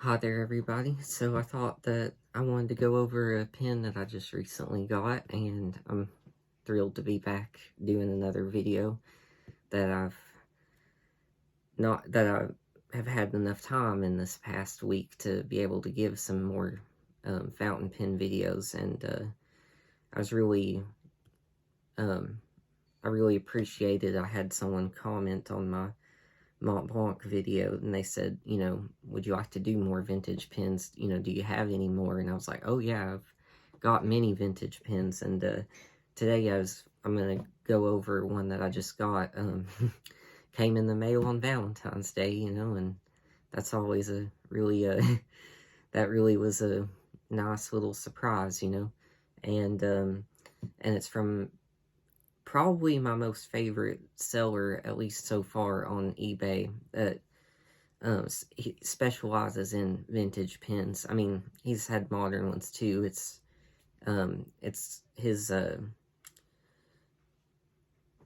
Hi there, everybody. So I thought that I wanted to go over a pen that I just recently got, and I'm thrilled to be back doing another video that I have had enough time in this past week to be able to give some more fountain pen videos, and I was really I really appreciated. I had someone comment on my Mont Blanc video, and they said, would you like to do more vintage pens? Do you have any more? And I was like, oh yeah, I've got many vintage pens, and today I'm gonna go over one that I just got. Came in the mail on Valentine's Day, and that's always a really that really was a nice little surprise, and it's from probably my most favorite seller, at least so far, on eBay, that he specializes in vintage pens. I mean, he's had modern ones too. It's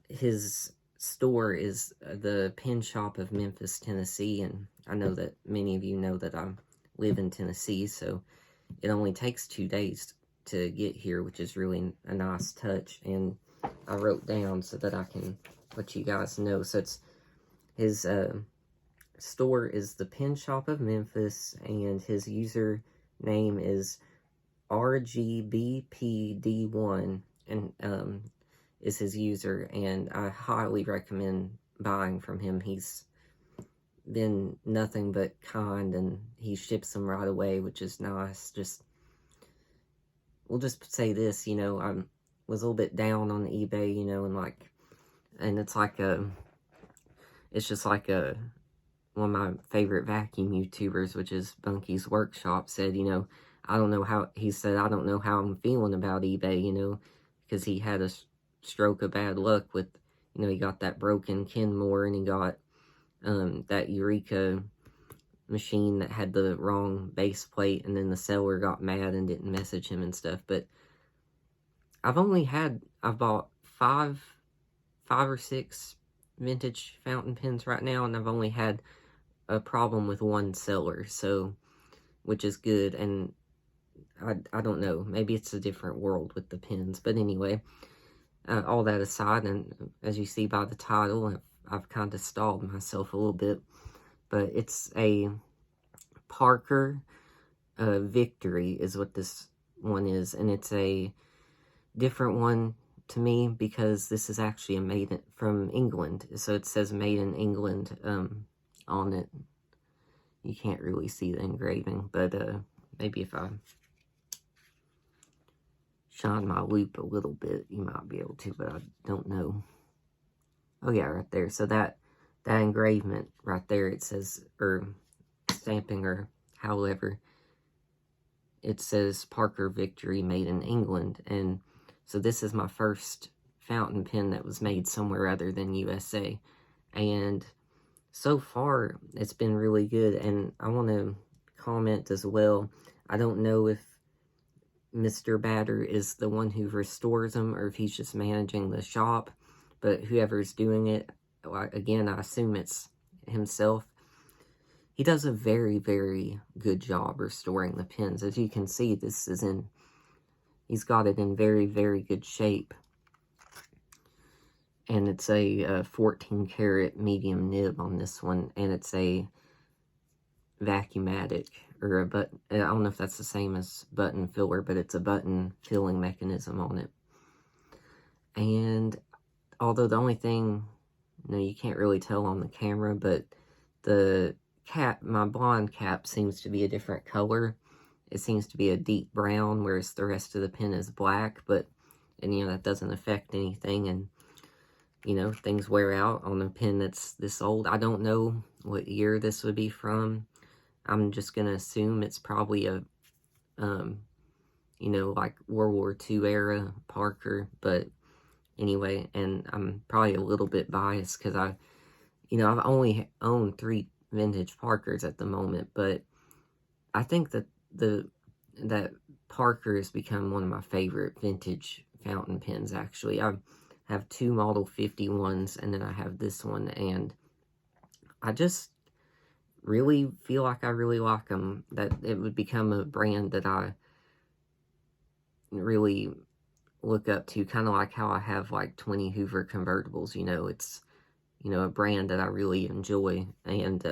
his store is the Pen Shop of Memphis, Tennessee, and I know that many of you know that I live in Tennessee, so it only takes 2 days to get here, which is really a nice touch. And I wrote down so that I can let you guys know. So it's his store is the Pen Shop of Memphis, and his user name is RGBPD1, and is his user, and I highly recommend buying from him. He's been nothing but kind, and he ships them right away, which is nice. We'll just say this, I was a little bit down on eBay, and it's just like one of my favorite vacuum YouTubers, which is Bunky's Workshop, said, I don't know how I'm feeling about eBay, because he had a stroke of bad luck with, he got that broken Kenmore, and he got that Eureka machine that had the wrong base plate, and then the seller got mad and didn't message him and stuff. But I've bought five or six vintage fountain pens right now, and I've only had a problem with one seller, so, which is good. And I don't know, maybe it's a different world with the pens, but anyway, all that aside, and as you see by the title, I've kind of stalled myself a little bit, but it's a Parker Victory is what this one is, and it's a different one to me because this is actually from England, so it says made in England on it. You can't really see the engraving, but maybe if I shine my loupe a little bit, you might be able to, but I don't know. Oh yeah, right there. So that engravement right there, it says, or stamping, or however, it says Parker Victory made in England. And so this is my first fountain pen that was made somewhere other than USA. And so far, it's been really good. And I want to comment as well, I don't know if Mr. Batter is the one who restores them, or if he's just managing the shop, but whoever's doing it, again, I assume it's himself. He does a very, very good job restoring the pens. As you can see, he's got it in very, very good shape. And it's a 14 karat medium nib on this one, and it's a vacuumatic, or a button. I don't know if that's the same as button filler, but it's a button filling mechanism on it. And although the only thing, you can't really tell on the camera, but the cap, my blonde cap, seems to be a different color. It seems to be a deep brown, whereas the rest of the pen is black, and that doesn't affect anything, and things wear out on a pen that's this old. I don't know what year this would be from. I'm just gonna assume it's probably a like World War II era Parker, but anyway, and I'm probably a little bit biased because I've only owned 3 vintage Parkers at the moment, but I think that that Parker has become one of my favorite vintage fountain pens, actually. I have 2 Model 51s, and then I have this one, and I just really feel like I really like them, that it would become a brand that I really look up to, kind of like how I have like 20 Hoover convertibles. It's a brand that I really enjoy. And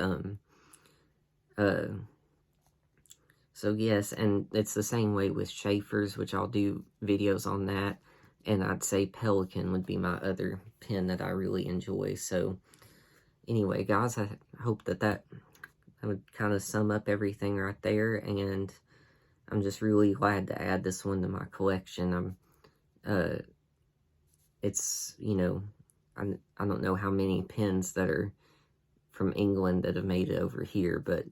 uh so yes, and it's the same way with Schaefer's, which I'll do videos on that. And I'd say Pelican would be my other pen that I really enjoy. So anyway, guys, I hope that would kind of sum up everything right there. And I'm just really glad to add this one to my collection. It's, I don't know how many pens that are from England that have made it over here, but,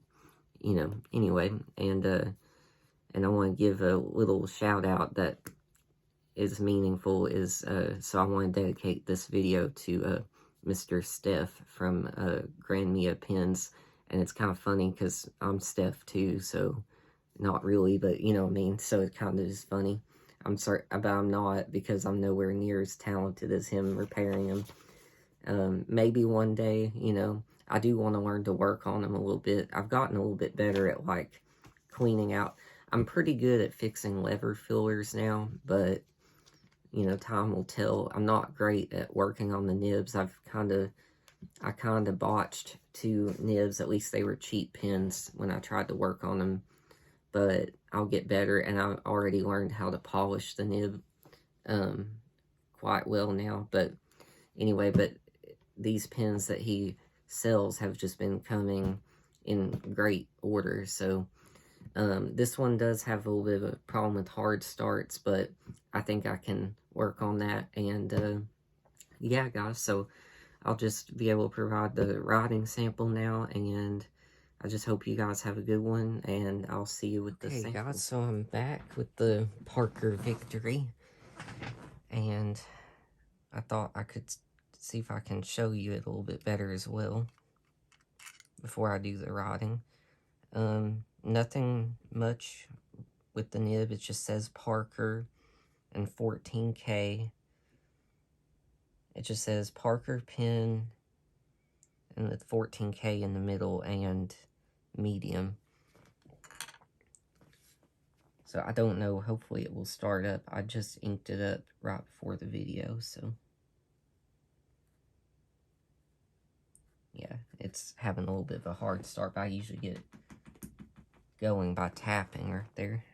anyway, and I want to give a little shout out that is meaningful so I want to dedicate this video to, Mr. Steph from, Grandmia Pens, and it's kind of funny because I'm Steph too, so not really, but you know what I mean, so it kind of is funny. I'm sorry, but I'm not, because I'm nowhere near as talented as him repairing them. Maybe one day, I do want to learn to work on them a little bit. I've gotten a little bit better at, like, cleaning out. I'm pretty good at fixing lever fillers now, but, time will tell. I'm not great at working on the nibs. I kind of botched 2 nibs. At least they were cheap pens when I tried to work on them, but I'll get better, and I've already learned how to polish the nib quite well now. But anyway, but these pens that he sells have just been coming in great order. So this one does have a little bit of a problem with hard starts, but I think I can work on that. And yeah, guys, so I'll just be able to provide the writing sample now, and I just hope you guys have a good one, and I'll see you with the sample. Okay, guys, so I'm back with the Parker Victory, and I thought I could see if I can show you it a little bit better as well before I do the writing. Nothing much with the nib. It just says Parker and 14K. It just says Parker pen and the 14K in the middle and medium. So I don't know, hopefully it will start up. I just inked it up right before the video, so yeah, it's having a little bit of a hard start, but I usually get it going by tapping right there.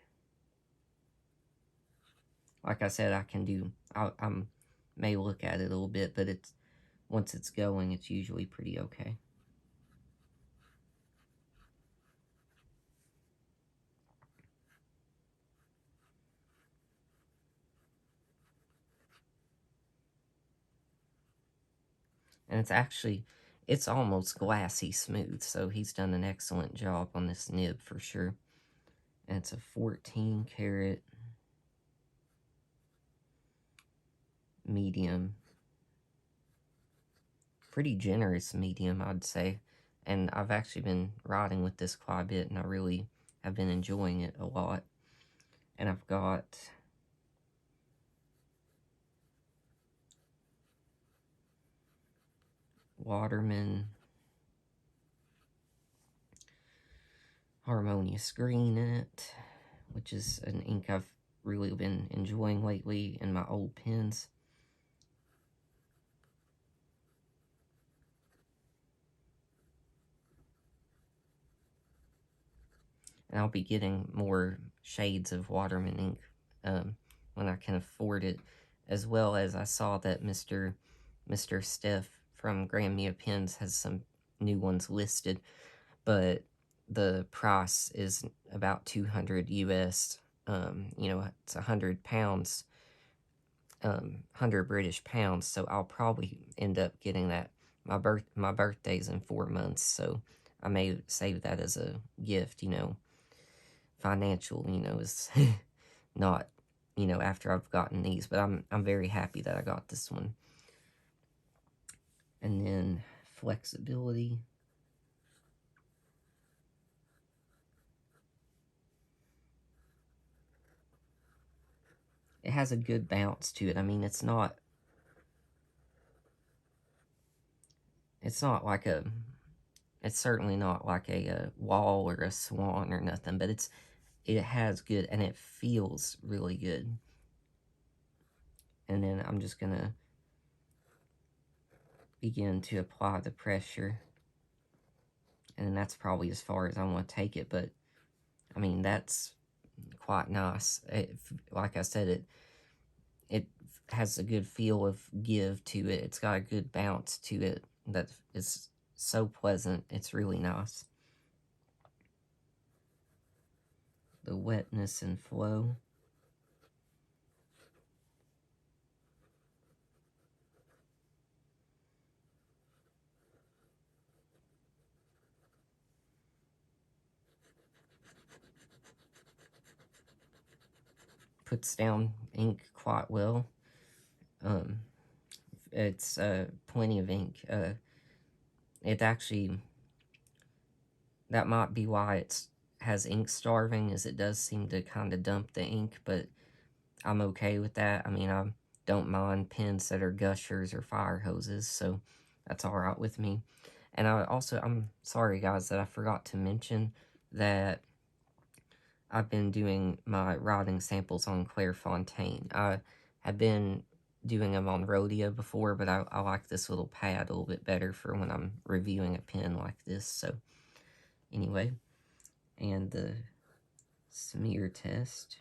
Like I said, I may look at it a little bit, but once it's going, it's usually pretty okay. And it's almost glassy smooth, so he's done an excellent job on this nib for sure. And it's a 14 karat medium. Pretty generous medium, I'd say. And I've actually been writing with this quite a bit, and I really have been enjoying it a lot. And I've got Waterman Harmonious Green in it, which is an ink I've really been enjoying lately in my old pens. And I'll be getting more shades of Waterman ink when I can afford it, as well as I saw that Mr. Steph from Grandmia Pens has some new ones listed, but the price is about 200 US. It's 100 pounds, 100 British pounds, so I'll probably end up getting that. My birthday's in 4 months, so I may save that as a gift, financial, is not, after I've gotten these, but I'm very happy that I got this one. And then flexibility. It has a good bounce to it. I mean, it's not like It's certainly not like a wall or a swan or nothing, but it has good, and it feels really good. And then I'm just going to begin to apply the pressure. And that's probably as far as I want to take it, but I mean, that's quite nice. Like I said, it has a good feel of give to it. It's got a good bounce to it that is so pleasant. It's really nice. The wetness and flow. Puts down ink quite well. It's plenty of ink. It actually, that might be why it has ink starving, as it does seem to kind of dump the ink, but I'm okay with that. I mean, I don't mind pens that are gushers or fire hoses, so that's alright with me. And I'm sorry guys that I forgot to mention that I've been doing my writing samples on Clairefontaine. I have been doing them on Rhodia before, but I like this little pad a little bit better for when I'm reviewing a pen like this. So anyway, and the smear test.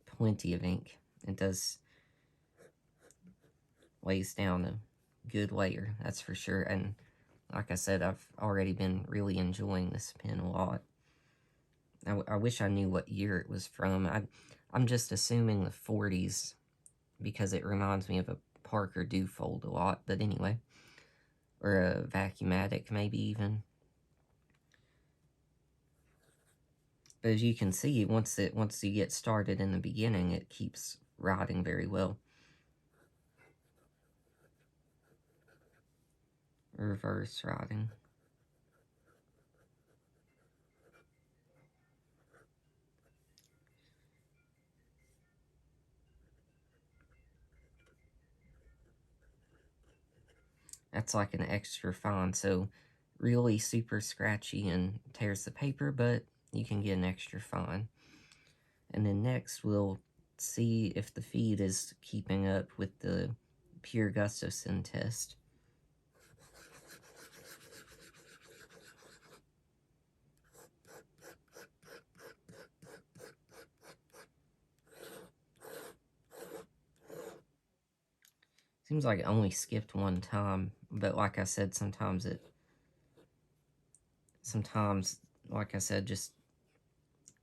Plenty of ink. It does lays down a good layer, that's for sure. And like I said, I've already been really enjoying this pen a lot. I wish I knew what year it was from. I'm just assuming the 40s because it reminds me of a Parker Dufold a lot. But anyway, or a Vacuumatic maybe even. But as you can see, once you get started in the beginning, it keeps writing very well. Reverse writing. That's like an extra fine, so really super scratchy and tears the paper, but you can get an extra fine. And then next we'll see if the feed is keeping up with the pure Gustafson test. Seems like it only skipped one time, but like I said, sometimes, like I said, just,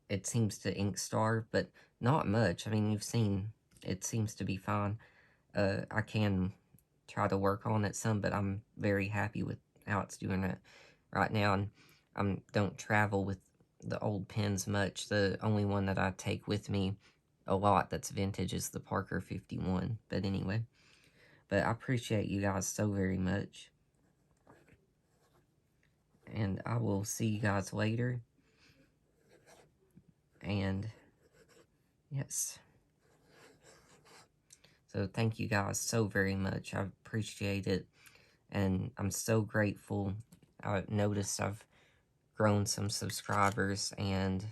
it seems to ink starve, but not much. I mean, you've seen, it seems to be fine. I can try to work on it some, but I'm very happy with how it's doing it right now, and I don't travel with the old pens much. The only one that I take with me a lot that's vintage is the Parker 51, but anyway. But I appreciate you guys so very much. And I will see you guys later. And yes. So thank you guys so very much. I appreciate it. And I'm so grateful. I noticed I've grown some subscribers, and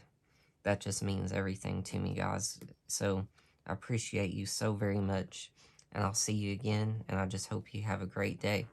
that just means everything to me, guys. So I appreciate you so very much. And I'll see you again. And I just hope you have a great day.